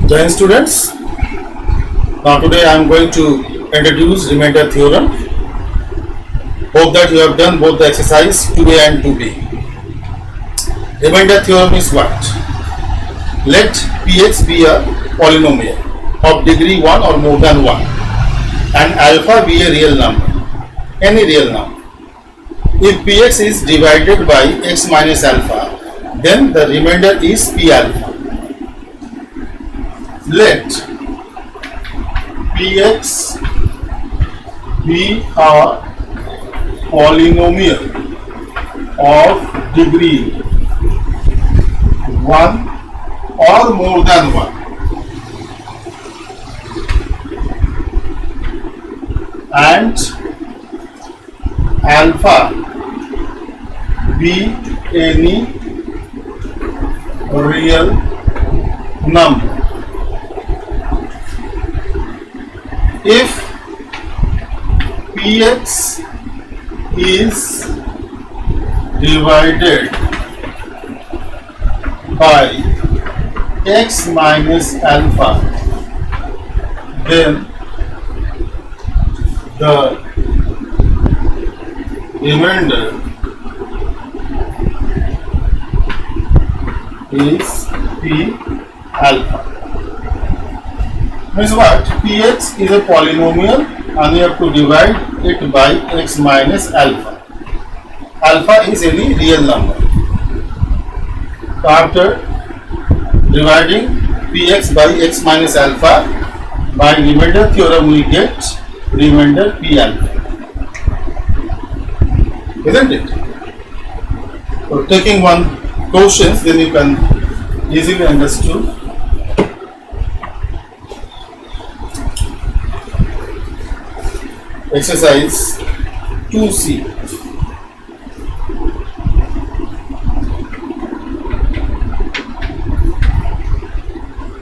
Join students. Now today I am going to introduce remainder theorem. Hope that you have done both the exercise 2a and 2b. Remainder theorem is what? Let Px be a polynomial of degree 1 or more than 1 and alpha be a real number, any real number. If Px is divided by x minus alpha, then the remainder is P alpha. Let Px be a polynomial of degree 1 or more than 1 and alpha be any real number. If Px is divided by x minus alpha, then the remainder is P alpha. Means what? Px is a polynomial and you have to divide it by x minus alpha. Alpha is any real number. So after dividing Px by x minus alpha, by remainder theorem we get remainder P alpha. Isn't it? So taking one quotient, then you can easily understand. Exercise 2c.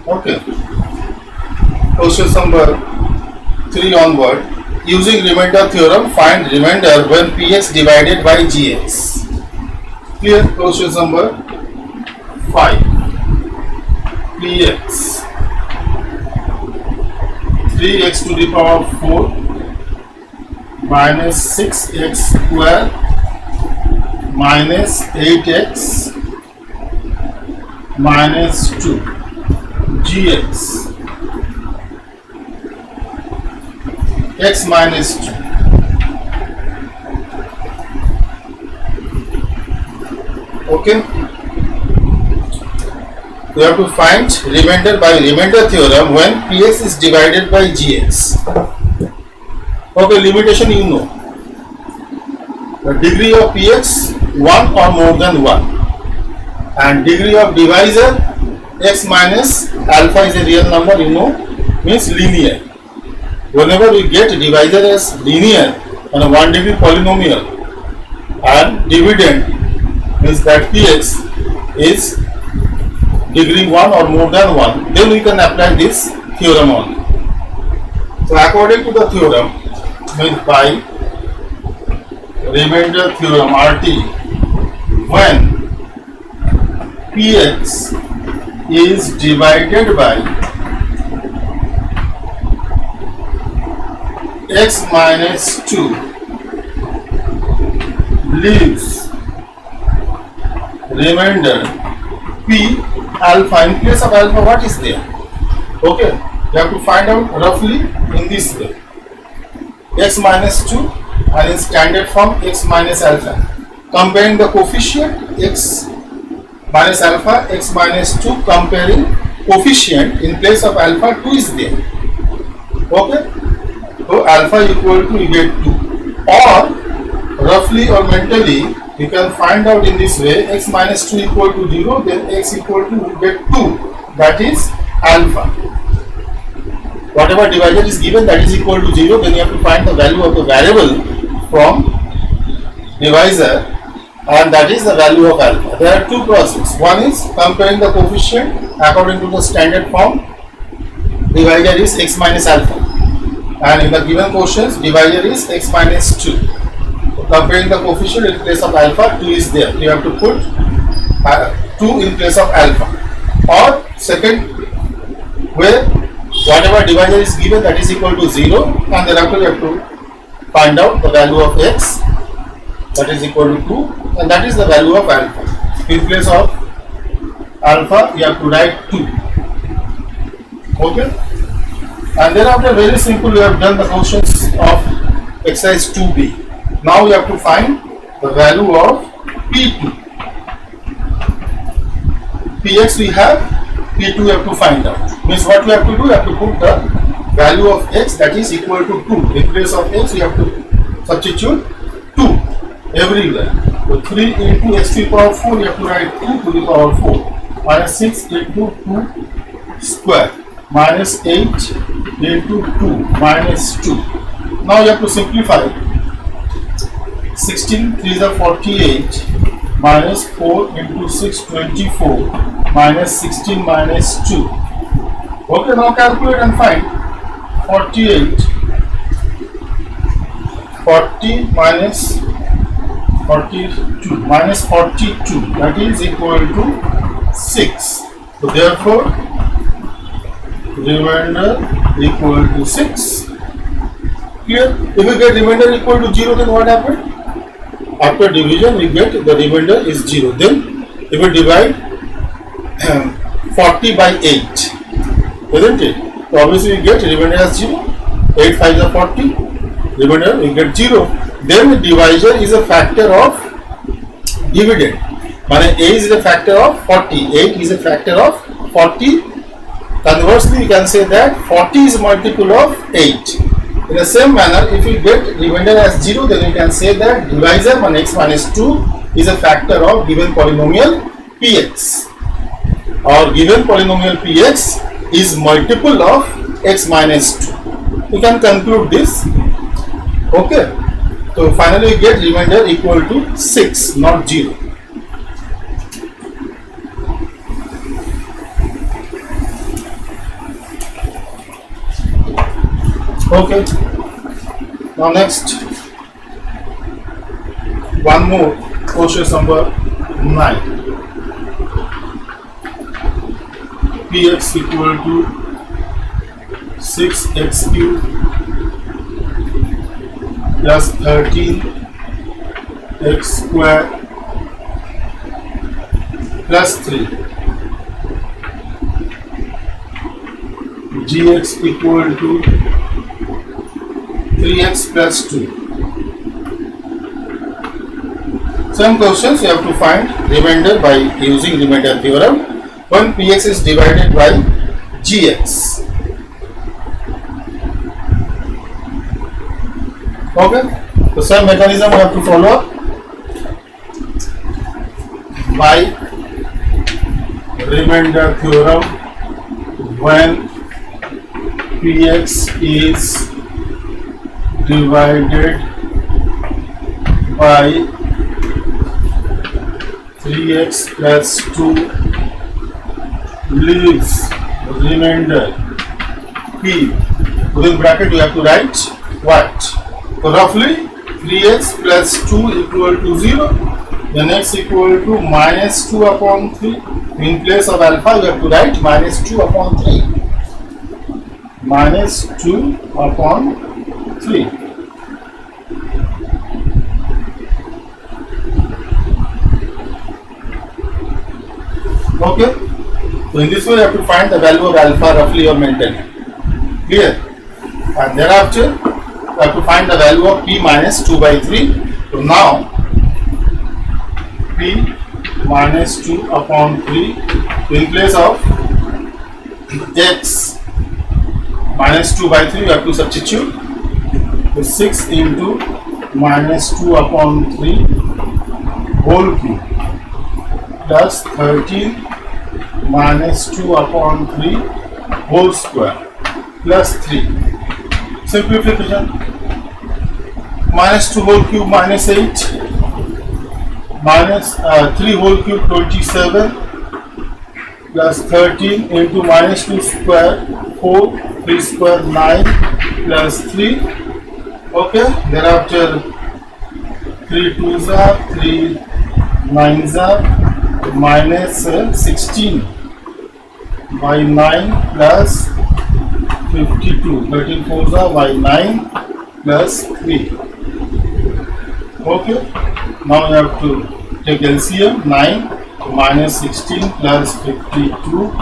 Okay. Question number 3 onward. Using remainder theorem, find remainder when Px divided by Gx. Clear? Question number 5. Px 3x to the power 4 minus 6x square minus 8x minus 2 Gx x minus 2. Okay, we have to find remainder by remainder theorem when Px is divided by Gx. Okay, limitation you know. The degree of Px 1 or more than 1 and degree of divisor x minus alpha is a real number, you know, means linear. Whenever we get divisor as linear on a 1 degree polynomial and dividend means that Px is degree 1 or more than 1, then we can apply this theorem only. So according to the theorem, means by remainder theorem RT, when Px is divided by x minus 2 leaves remainder P alpha. In place of alpha, what is there? Okay, you have to find out roughly in this way. X minus 2 and in standard form x minus alpha. Comparing the coefficient x minus alpha, x minus 2, comparing coefficient in place of alpha 2 is there. Okay, so alpha equal to you get 2, or roughly or mentally you can find out in this way: x minus 2 equal to 0, then x equal to you get 2, that is alpha. Whatever divisor is given, that is equal to 0, then you have to find the value of the variable from divisor, and that is the value of alpha. There are two processes. One is comparing the coefficient according to the standard form. Divisor is x minus alpha, and in the given quotient, divisor is x minus 2. So comparing the coefficient in place of alpha, 2 is there. You have to put 2 in place of alpha. Or second where whatever divisor is given, that is equal to 0, and thereafter you have to find out the value of x, that is equal to 2, and that is the value of alpha. In place of alpha you have to write 2. Okay, and thereafter very simple, we have done the questions of exercise 2b. Now we have to find the value of p2. px we have, p2 we have to find out. Means what we have to do, we have to put the value of x, that is equal to 2. In place of x we have to substitute 2 everywhere. So 3 into x to the power 4, you have to write 2 to the power 4, minus 6 into 2 square, minus 8 into 2 minus 2. Now you have to simplify. 16 3s are 48, minus 4 into 6 24, minus 16 minus 2. Okay, now calculate and find. 48, 40 minus 42, minus 42, that is equal to 6. So therefore remainder equal to 6. Clear? If we get remainder equal to 0, then what happened? After division we get the remainder is 0. Then if we divide 40 by 8, isn't it? So obviously we get remainder as 0. 8 5 is 40, remainder we get 0. Then the divisor is a factor of dividend. Meaning a is a factor of 40, 8 is a factor of 40. Conversely, we can say that 40 is a multiple of 8. In the same manner, if we get remainder as 0, then we can say that divisor 1x minus 2 is a factor of given polynomial px. Or given polynomial px is multiple of x minus 2. We can conclude this. Okay. So finally we get remainder equal to 6, not 0. Okay, now next, one more, question number 9. Px equal to 6x cube plus 13x square plus 3. Gx equal to 3x plus 2. Some questions you have to find remainder by using remainder theorem when px is divided by gx. Okay, the same mechanism we have to follow by remainder theorem when px is divided by 3x plus 2 leaves remainder p. Within bracket you have to write what? So roughly 3x plus 2 equal to 0, then x equal to minus 2 upon 3. In place of alpha you have to write minus 2 upon 3. Minus 2 upon 3. Okay, so in this way you have to find the value of alpha roughly or mentally. Clear? And thereafter you have to find the value of p minus 2 by 3. So now p minus 2 upon 3, in place of x minus 2 by 3 you have to substitute. So 6 into minus 2 upon 3 whole cube plus 13 minus 2 upon 3 whole square plus 3. Simplification. Minus 2 whole cube minus 8 minus 3 whole cube 27 plus 13 into minus 2 square 4, 3 square 9 plus 3. Okay, thereafter 3 2s are 3 9s are minus 16 by 9 plus 52. 13 4s are by 9 plus 3. Okay. Now you have to take LCM. 9 minus 16 plus 52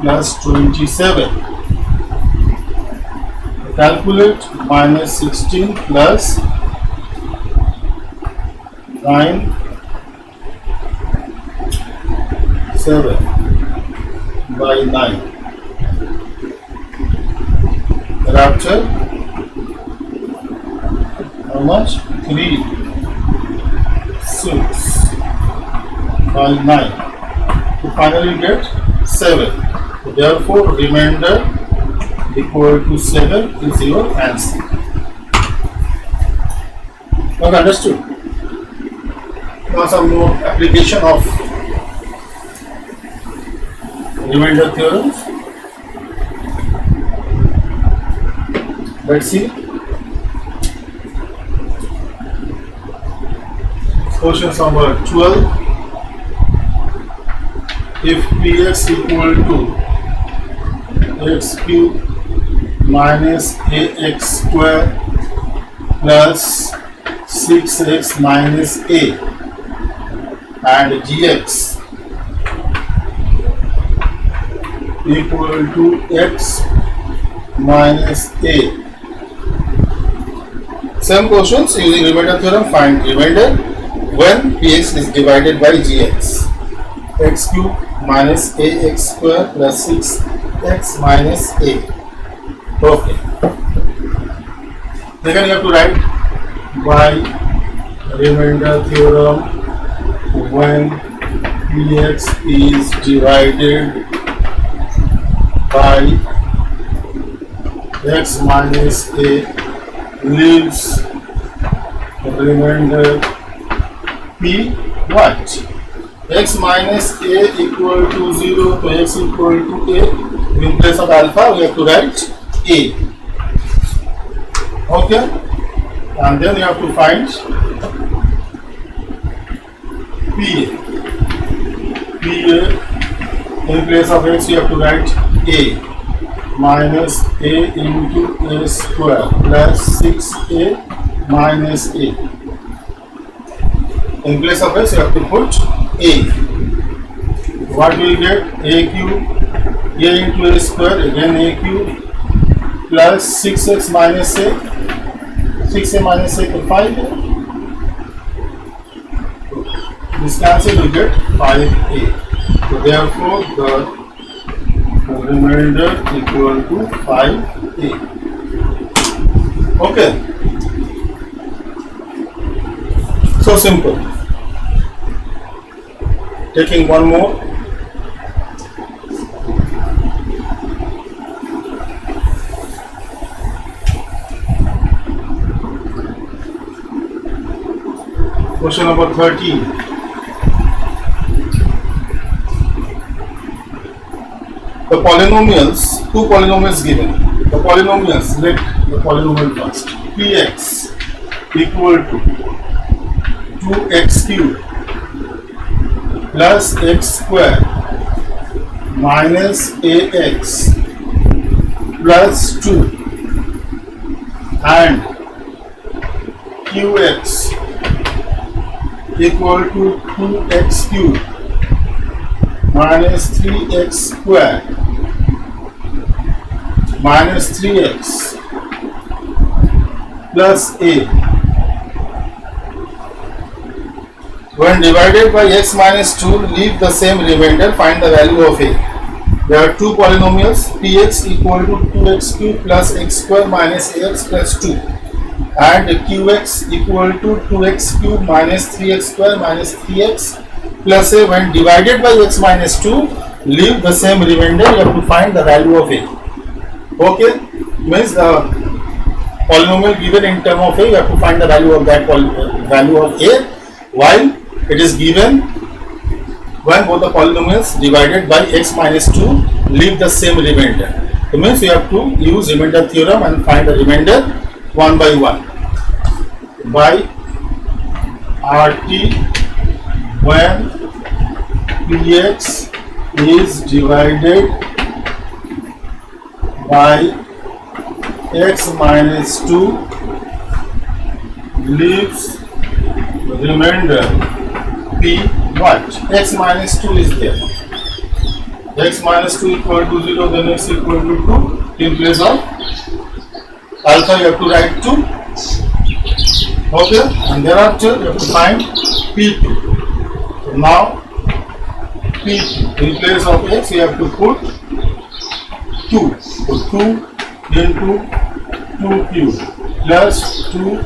plus 27. Calculate minus 16 plus 9 7 by 9. Thereafter, how much? 3 6 by 9 to finally get 7. Therefore, remainder equal to 7 is your answer. Not understood? Now some more application of remainder theorems. Let's see. Question number 12. If px equal to x cube minus ax square plus 6x minus a and gx equal to x minus a. Same questions using remainder theorem. Find remainder when px is divided by gx. X cube minus ax square plus 6x minus a. Okay. Then you have to write by remainder theorem when px is divided by x minus a leaves remainder p what? X minus a equal to 0, so x equal to a. In place of alpha, we have to write a. Okay, and then you have to find pa. In place of x, you have to write a minus a into a square plus 6a minus a. In place of x, you have to put a. What will you get? A cube, a into a square, again a cube, plus 6x minus a, 6a minus a to 5a. This cancel will get 5a. So therefore, the remainder equal to 5a. Okay. So simple. Taking one more. Question number 13. The polynomials, two polynomials given. The polynomials, let the polynomial first. Px equal to 2x cubed plus x square minus ax plus 2 and qx equal to 2x cubed minus 3x square minus 3x plus a. When divided by x minus 2, leave the same remainder, find the value of a. There are two polynomials, px equal to 2x cubed plus x square minus ax plus 2 and qx equal to 2x cubed minus 3x square minus 3x plus a. When divided by x minus 2, leave the same remainder, you have to find the value of a. Okay, means the polynomial given in term of a, you have to find the value of that value of a, while it is given when both the polynomials divided by x minus 2 leave the same remainder. It means you have to use remainder theorem and find the remainder one by one. By RT when px is divided by x minus 2 leaves remainder p what? X minus 2 is there. X minus 2 equal to 0, then x equal to 2. In place of alpha you have to write 2. Okay, and thereafter you have to find p2. So now p2 in place of x you have to put 2. So 2 into 2 cube plus 2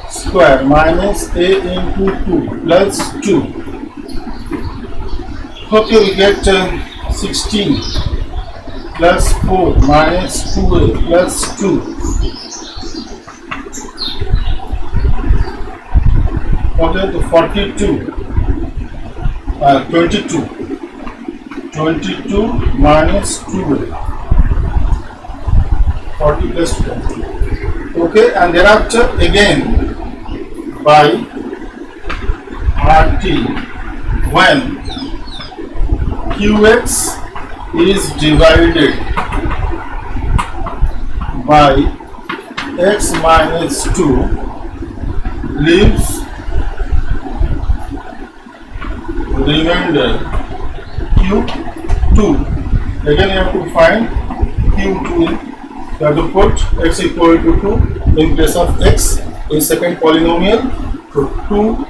square minus a into 2 plus 2. Okay, we get 16 plus 4 minus 2a plus 2. Okay, to 42. 22 minus 2a. 40 plus 20. Okay, and thereafter again by RT when QX is divided by x minus 2 leaves remainder Q2. Again you have to find Q2. You have to put x equal to 2 in place of x in second polynomial. So 2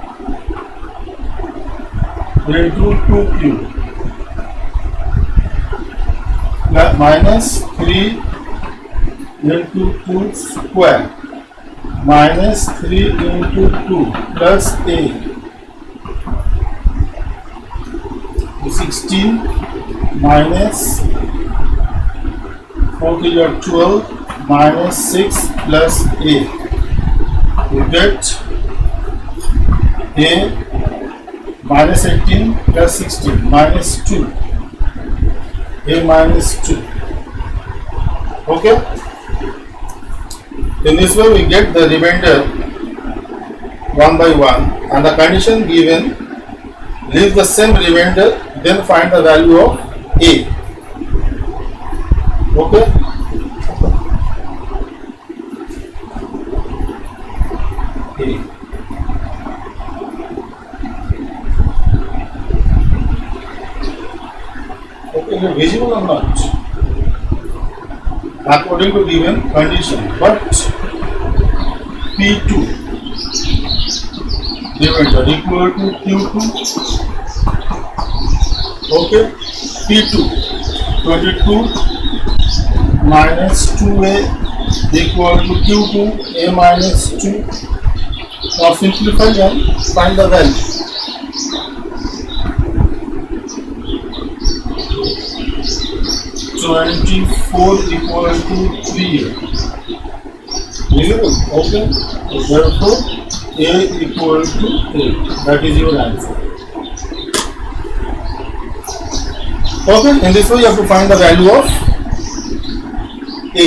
into 2 cube minus 3 into 2 square minus 3 into 2 plus a 16 minus 4 to your 12 minus 6 plus a. You get a minus 18 plus 16 minus 2. A minus 2. Okay? In this way we get the remainder one by one, and the condition given leave the same remainder, then find the value of a. Okay? A. Okay, is it visible or not? According to given condition, but P2 remainder equal to Q2. Okay, P2 22 minus 2a equal to Q2 a minus 2. Now simplify and find the value. So 24 equal to 3a. Visible? Okay. So therefore a equal to a. That is your answer. Okay. In this way you have to find the value of a.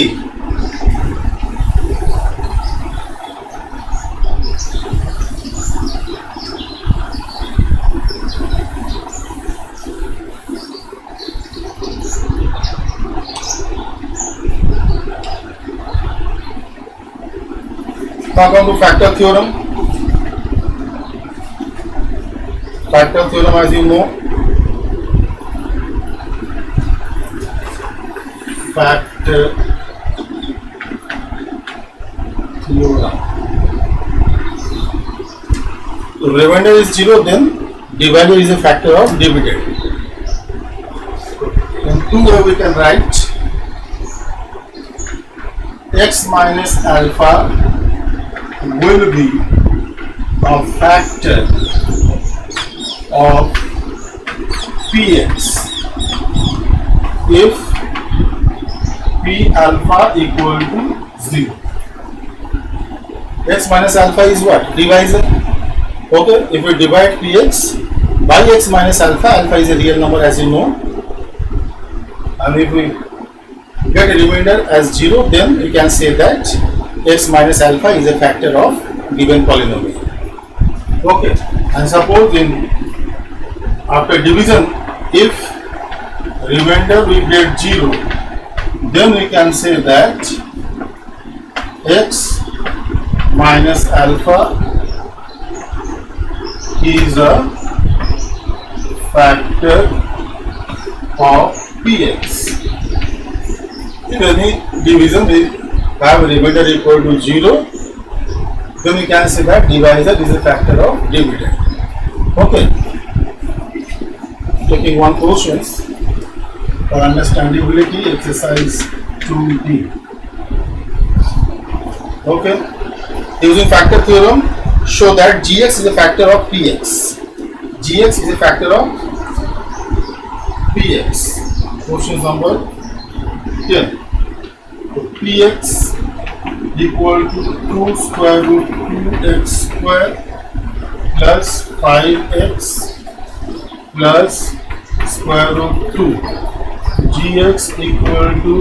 Now come to factor theorem. Factor theorem, as you know, factor theorem. So remainder is 0, then d value is a factor of dividend. In two ways we can write x minus alpha will be a factor of px if p alpha equal to 0. X minus alpha is what? Divisor. Okay, if we divide px by x minus alpha, alpha is a real number as you know, and if we get a remainder as 0, then we can say that x minus alpha is a factor of given polynomial. Okay, and suppose in after division, if remainder we get 0, then we can say that x minus alpha is a factor of px. In any division we have a remainder equal to 0, then we can say that divisor is a factor of dividend. Okay. Taking one questions for understandability, exercise 2D. Okay. Using factor theorem, show that gx is a factor of px. Gx is a factor of px. Question number 10. So px equal to 2 square root 2x square plus 5x plus square root 2. Gx equal to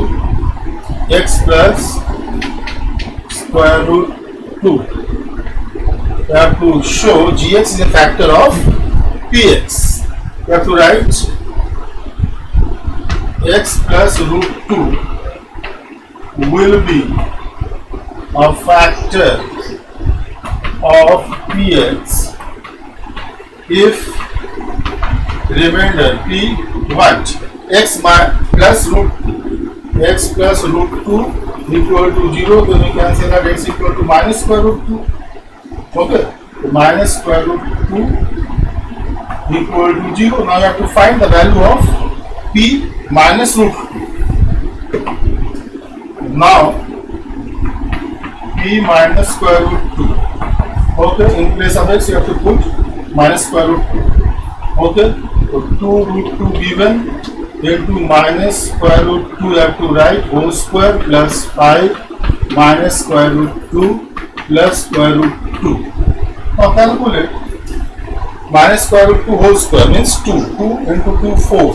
x plus square root 2. We have to show gx is a factor of px. We have to write x plus root 2 will be a factor of px if remainder p what? X plus root 2 equal to 0, then we can say that x equal to minus square root 2. Okay, so minus square root 2 equal to 0. Now you have to find the value of p minus root 2. Now p minus square root 2. Okay, in place of x you have to put minus square root 2. Okay, so 2 root 2 given into minus square root 2 you have to write whole square plus 5 minus square root 2 plus square root 2. Now calculate minus square root 2 whole square means 2. 2 into 2 4.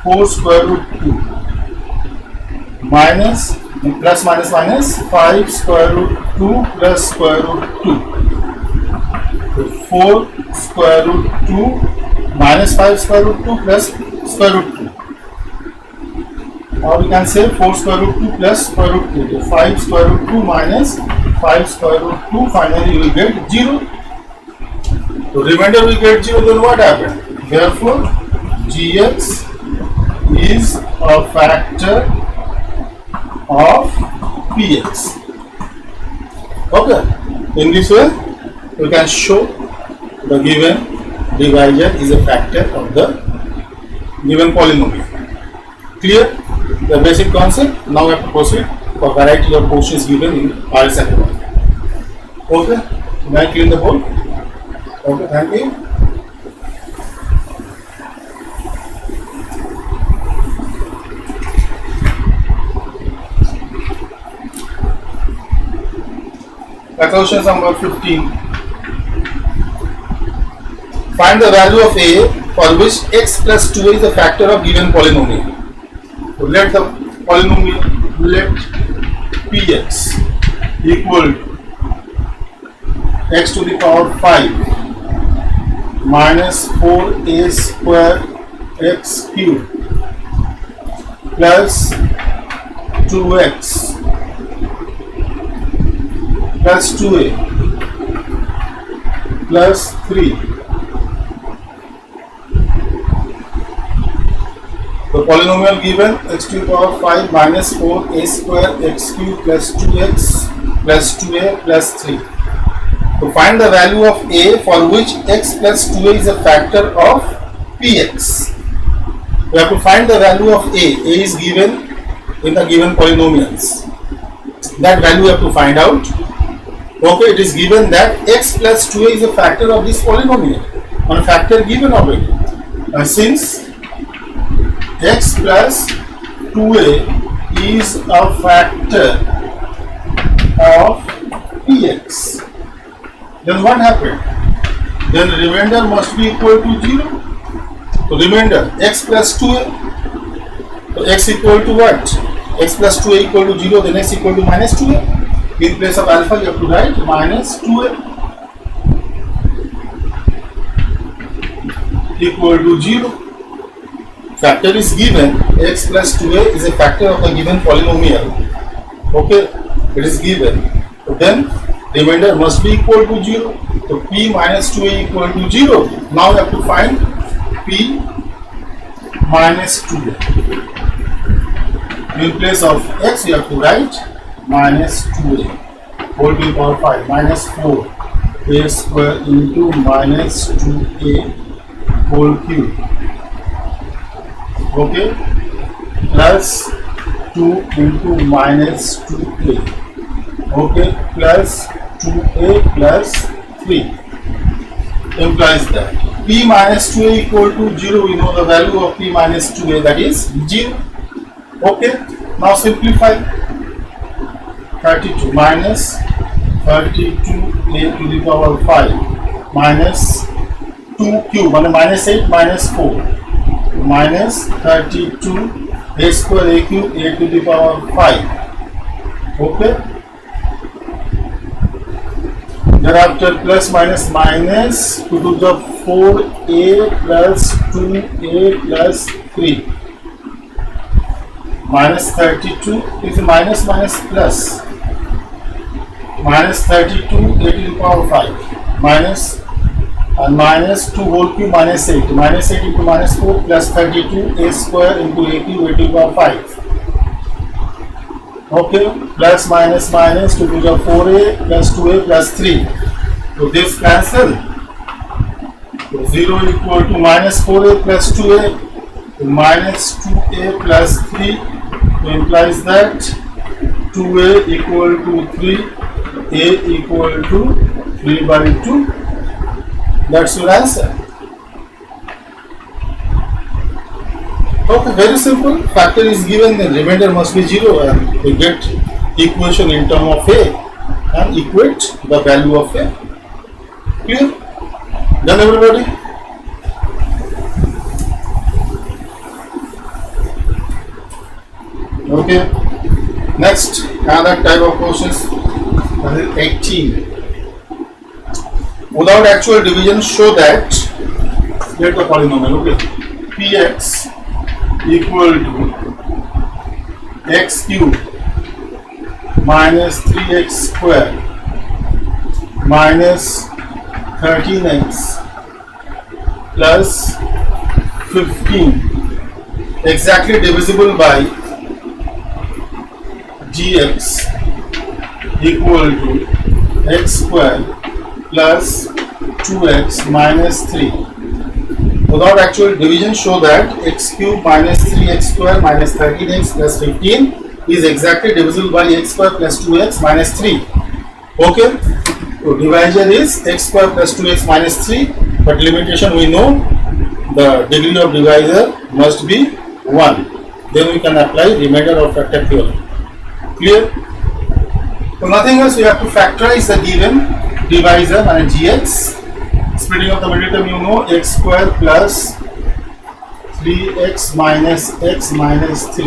4 square root 2 minus plus minus minus 5 square root 2 plus square root 2. So 4 square root 2 minus 5 square root 2 plus square root 2. Or we can say 4 square root 2 plus square root 2. So 5 square root 2 minus 5 square root 2, finally you will get 0. So remainder will get 0, then what happened? Therefore, gx is a factor of px. Okay, in this way we can show the given divisor is a factor of the given polynomial. Clear the basic concept? Now we have to proceed for variety of questions given in RS Academy. Okay, may I clean the board? Okay, thank you. Question number 15. Find the value of a for which x plus 2a is a factor of given polynomial. So let the polynomial, let px equal to x to the power 5 minus 4a square x cube plus 2x plus 2a plus 3. The polynomial given x to the power 5 minus 4a square x cube plus 2x plus 2a plus 3. To find the value of a for which x plus 2a is a factor of px. We have to find the value of a. A is given in the given polynomials. That value we have to find out. Okay, it is given that x plus 2a is a factor of this polynomial. One factor given already. Since x plus 2a is a factor of px, then what happened? Then remainder must be equal to 0. So remainder x plus 2a. So x equal to what? X plus 2a equal to 0, then x equal to minus 2a. In place of alpha you have to write minus 2a equal to 0. factor is given, x plus 2a is a factor of the given polynomial. Okay, it is given. So then remainder must be equal to 0. So p minus 2a equal to 0. Now you have to find p minus 2a. In place of x you have to write minus 2a whole to the power 5 minus 4 a square into minus 2a whole cube. Okay, plus 2 into minus 2a. Okay, plus 2a plus 3 implies that p minus 2a equal to 0. We know the value of p minus 2a, that is 0. Okay, now simplify. 32 minus 32a to the power 5 minus 2 cube and minus 8 minus 4 minus 32 a square a cube a to the power 5. Okay, thereafter plus minus minus 2 to the 4a plus 2a plus 3 minus 32 is minus minus plus minus 32 a to the power 5 minus and minus 2 whole cube minus 8 minus 8 into minus 4 plus 32 a square into a cube a to the power 5. Okay, plus minus minus 2 to the 4a plus 2a plus 3. So this cancel. So 0 equal to minus 4a plus 2a to minus 2a plus 3. So implies that 2a equal to 3, a equal to 3 by 2. That's your answer. Okay, very simple. Factor is given, the remainder must be 0 and we get equation in term of a and equate the value of a. Clear? Done everybody? Okay. Next, another type of questions. That is 18. Without actual division, show that get the polynomial. Okay, px equal to x cube minus 3x square minus 13x plus 15 exactly divisible by gx equal to x square plus 2x minus 3. Without actual division, show that x cube minus 3x square minus 13x plus 15 is exactly divisible by x square plus 2x minus 3. Okay, so divisor is x square plus 2x minus 3, but limitation we know the degree of divisor must be 1. Then we can apply remainder of factor theorem. Clear? So nothing else, we have to factorize the given divisor and gx. Splitting of the middle term, you know, x square plus 3x minus x minus 3.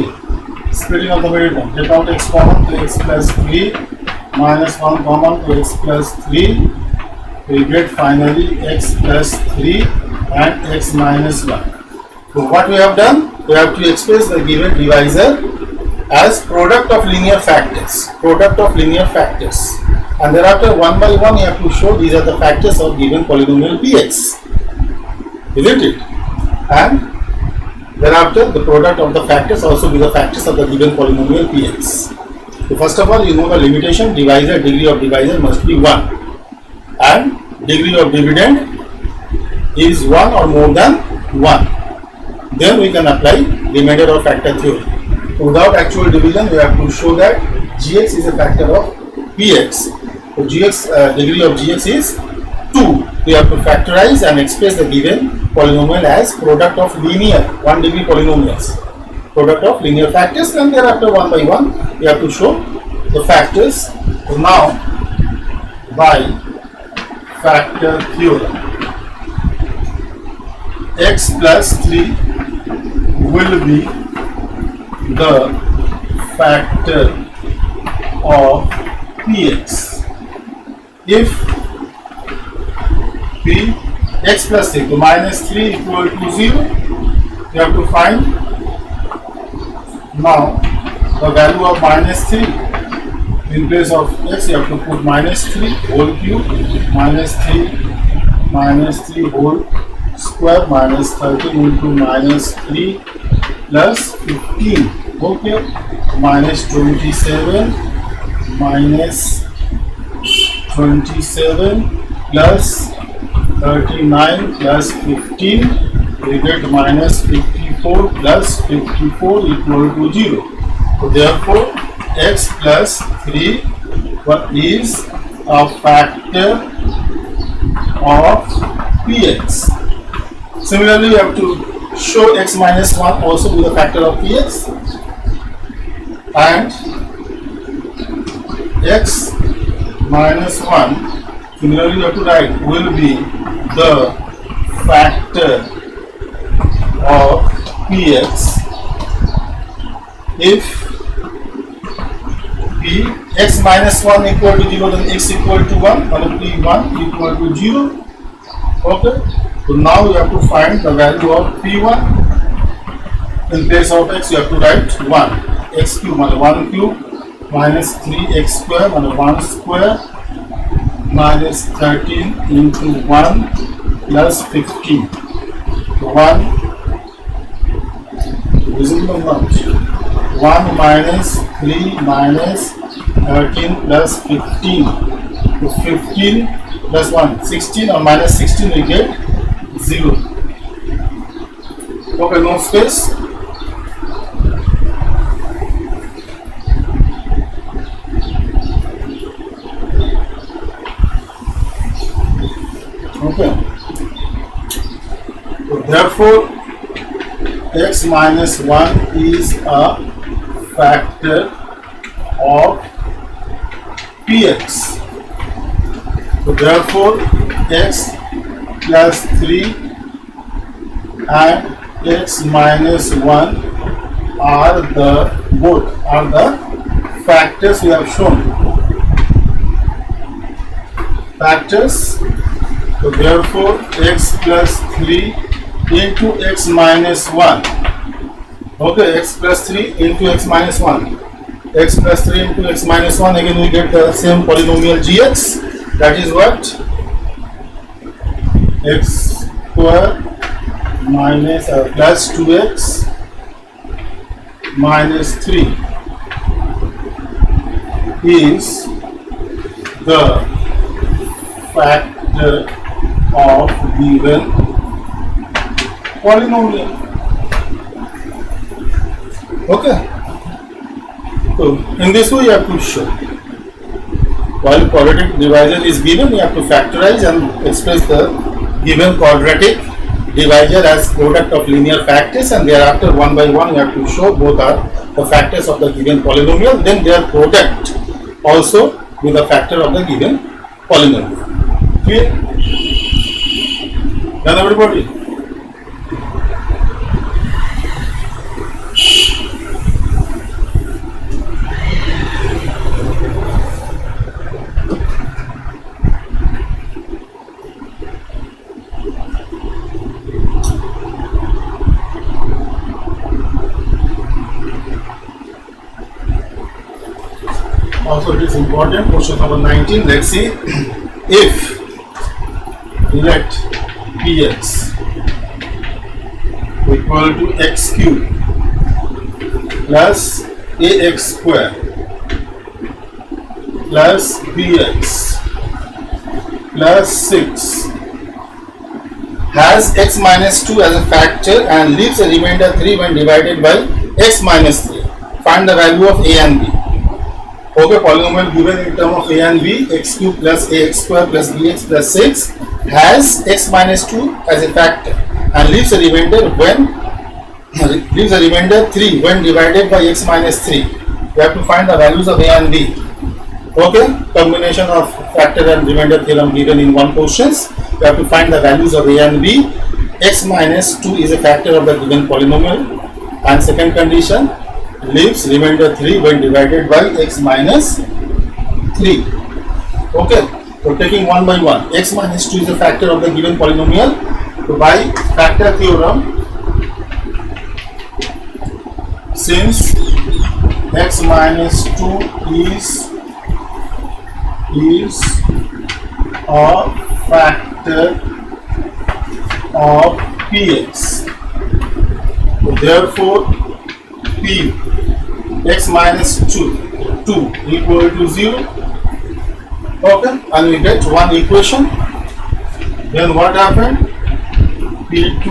Splitting of the middle term, take out x common, to x plus 3 minus 1 common to x plus 3. We get finally x plus 3 and x minus 1. So what we have done? We have to express the given divisor as product of linear factors. Product of linear factors. And thereafter one by one you have to show these are the factors of given polynomial px, isn't it? And thereafter the product of the factors also be the factors of the given polynomial px. So first of all, you know the limitation, divisor, degree of divisor must be 1 and degree of dividend is 1 or more than 1. Then we can apply remainder of factor theory. Without actual division, we have to show that gx is a factor of px. So gx, degree of gx is 2. We have to factorize and express the given polynomial as product of linear 1 degree polynomials. Product of linear factors, and thereafter one by one we have to show the factors. So now by factor theorem, x plus 3 will be the factor of px if p x plus 3, so minus 3 equal to 0, You have to find now the value of minus 3. In place of x, you have to put minus 3 whole cube, minus 3 whole square, minus 13 into minus 3 plus 15. Okay, minus 27 plus 39 plus 15, we get minus 54 plus 54 equal to 0. So therefore x plus 3 is a factor of px. Similarly, you have to show x minus 1 also with a factor of px, and x minus 1 similarly you have to write will be the factor of px if p x minus 1 equal to 0, then x equal to 1, or p1 equal to 0. Okay, so now you have to find the value of p1. In place of x, you have to write 1 x cube, 1 cube minus 3x square, 1 square minus 13 into 1 plus 15. 1 minus 3 minus 13 plus 15. So 15 plus 1, 16, or minus 16 we get 0. Okay, no space. Okay, so therefore x minus 1 is a factor of px. So therefore x plus 3 and x minus 1 are the factors we have shown. Factors. So therefore x plus 3 into x minus 1. Okay, x plus 3 into x minus 1. X plus 3 into x minus 1, again we get the same polynomial gx. That is what? X square minus plus 2x minus 3 is the factor of given polynomial. Okay, so in this way you have to show, while quadratic divisor is given, you have to factorize and express the given quadratic divisor as product of linear factors, and thereafter one by one you have to show both are the factors of the given polynomial, then their product also with the factor of the given polynomial. Clear? Done, everybody? Also, it is important. Question number 19. Let's see. If let px equal to x cube plus ax square plus bx plus 6 has x minus 2 as a factor and leaves a remainder 3 when divided by x minus 3. Find the value of a and b. Okay, polynomial given in term of a and b, x cube plus ax square plus bx plus 6 has x minus 2 as a factor and leaves a remainder 3 when divided by x minus 3. We have to find the values of a and b. Okay, combination of factor and remainder theorem given in one questions. We have to find the values of a and b. X minus 2 is a factor of the given polynomial, and second condition, leaves remainder 3 when divided by x minus 3. Okay, so taking one by one, x minus 2 is a factor of the given polynomial. So by factor theorem, since x minus 2 is a factor of px, so therefore p x minus 2 equal to 0. Okay, and we get one equation. Then what happened? P2,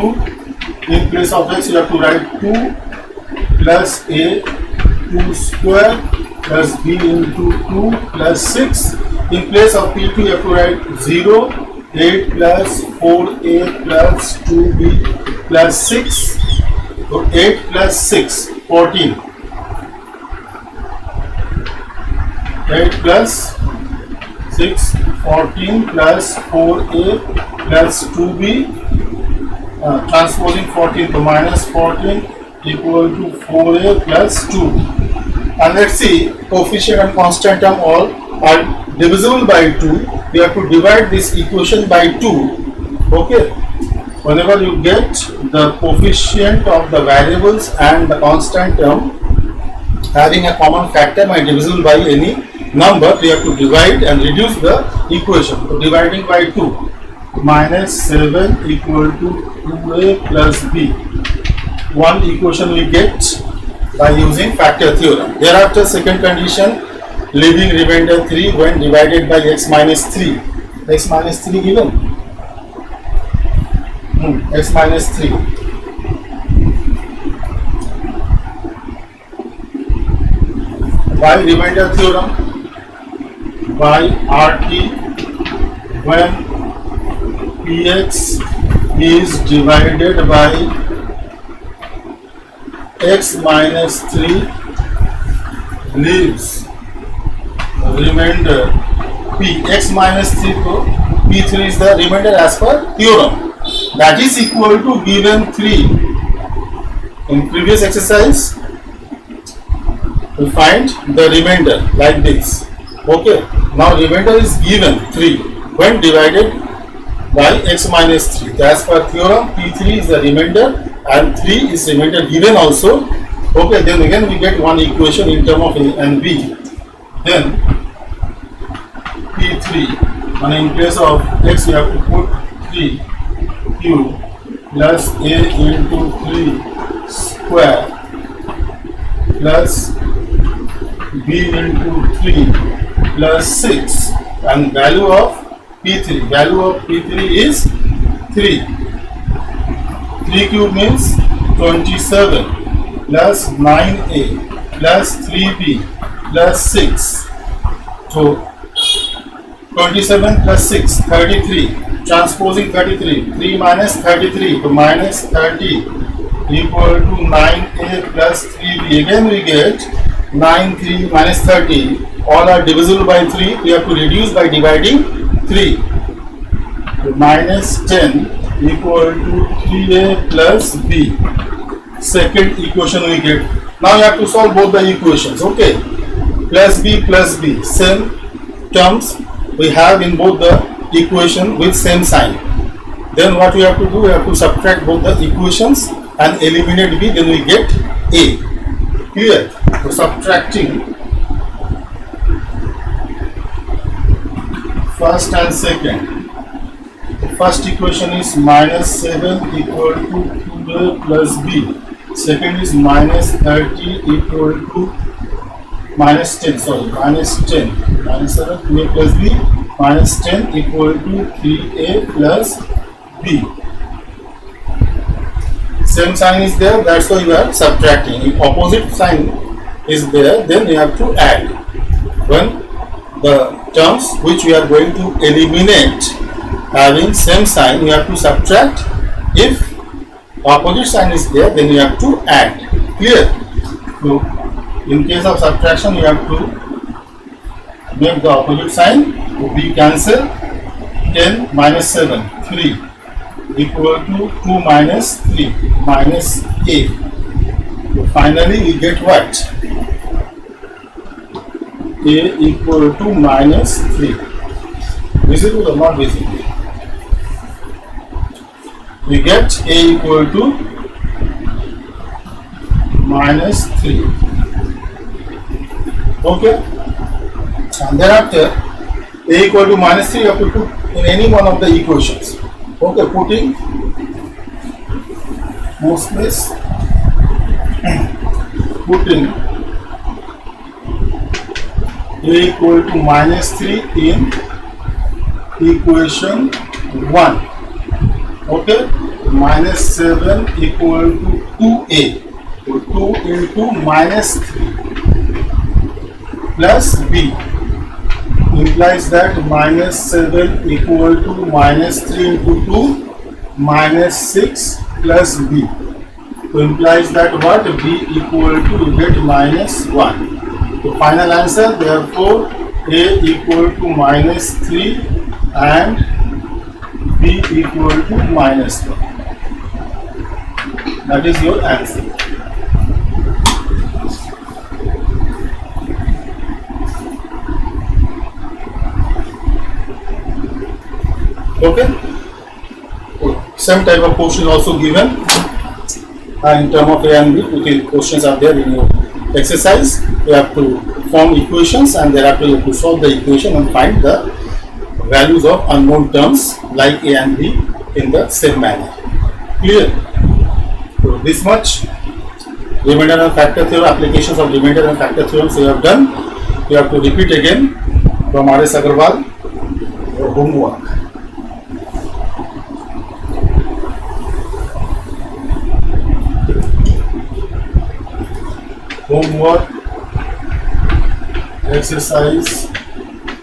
in place of x you have to write 2 plus a 2 square plus b into 2 plus 6. In place of P2 you have to write 0, 8 plus 4a plus 2b plus 6. So 8 plus 6, 14. 8 plus 6, 14 plus 4a plus 2b, transposing 14 to minus 14 equal to 4a plus 2. And let's see, coefficient and constant term all are divisible by 2. We have to divide this equation by 2. Okay, whenever you get the coefficient of the variables and the constant term having a common factor and divisible by any number, we have to divide and reduce the equation. So dividing by 2, minus 7 equal to 2a plus b. One equation we get by using factor theorem. Thereafter, second condition, leaving remainder 3 when divided by x minus 3. X minus 3 given. X minus 3. By remainder theorem, by RT, when px is divided by x minus 3 leaves remainder p. X minus 3, so p3 is the remainder as per theorem. That is equal to given 3. In previous exercise, we find the remainder like this. Okay, now remainder is given 3 when divided by x minus 3. As per theorem, p3 is the remainder and 3 is remainder given also. Okay, then again we get one equation in term of a and b. Then p3, and in place of x we have to put 3 q plus a into 3 square plus b into 3 plus 6, and value of P3 is 3. 3 cube means 27 plus 9a plus 3b plus 6. So 27 plus 6, 33. Transposing 33. 3 minus 33 to minus 30 equal to 9a plus 3b. Again we get 9, 3 minus 30. All are divisible by 3. We have to reduce by dividing 3. So minus 10 equal to 3a plus b. Second equation we get. Now you have to solve both the equations. Okay. Plus b, same terms we have in both the equation with same sign. Then what we have to do, we have to subtract both the equations and eliminate b, then we get a. Clear? So subtracting first and second. The first equation is minus 7 equal to 2a plus b. Second is minus 30 equal to minus 10, minus 10. Minus 7, 2a plus b, minus 10 equal to 3a plus b. Same sign is there, that's why you are subtracting. If opposite sign is there, then you have to add. When the terms which we are going to eliminate having same sign, you have to subtract. If opposite sign is there, then you have to add. Clear? So in case of subtraction, you have to make the opposite sign. So b cancel. 10 minus 7, 3 equal to 2 minus 3 minus a. So finally we get what? A equal to minus 3. Visible or not visible? We get a equal to minus 3. Okay, and thereafter a equal to minus 3 you have to put in any one of the equations. Okay, putting mostness, putting a equal to minus 3 in equation 1. Okay, minus 7 equal to 2a. So 2 into minus 3 plus b implies that minus 7 equal to minus 3 into 2 minus 6 plus b. So implies that what? B equal to, you get minus 1. The final answer, therefore a equal to minus 3 and b equal to minus 1. That is your answer. Okay, same type of question also given in term of A and B. Okay, questions are there in your exercise. You have to form equations and thereafter you have to solve the equation and find the values of unknown terms like A and B in the same manner. Clear? So this much remainder and factor theorem, applications of remainder and factor theorems you have done. You have to repeat again from R.S. Agarwal, your homework. Homework exercise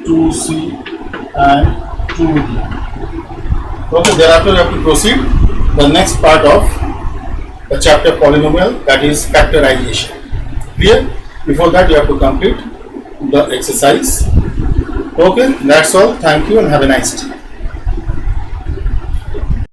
2C and 2D. Okay, thereafter you have to proceed the next part of the chapter polynomial, that is factorization. Clear? Before that you have to complete the exercise. Okay, that's all. Thank you and have a nice day.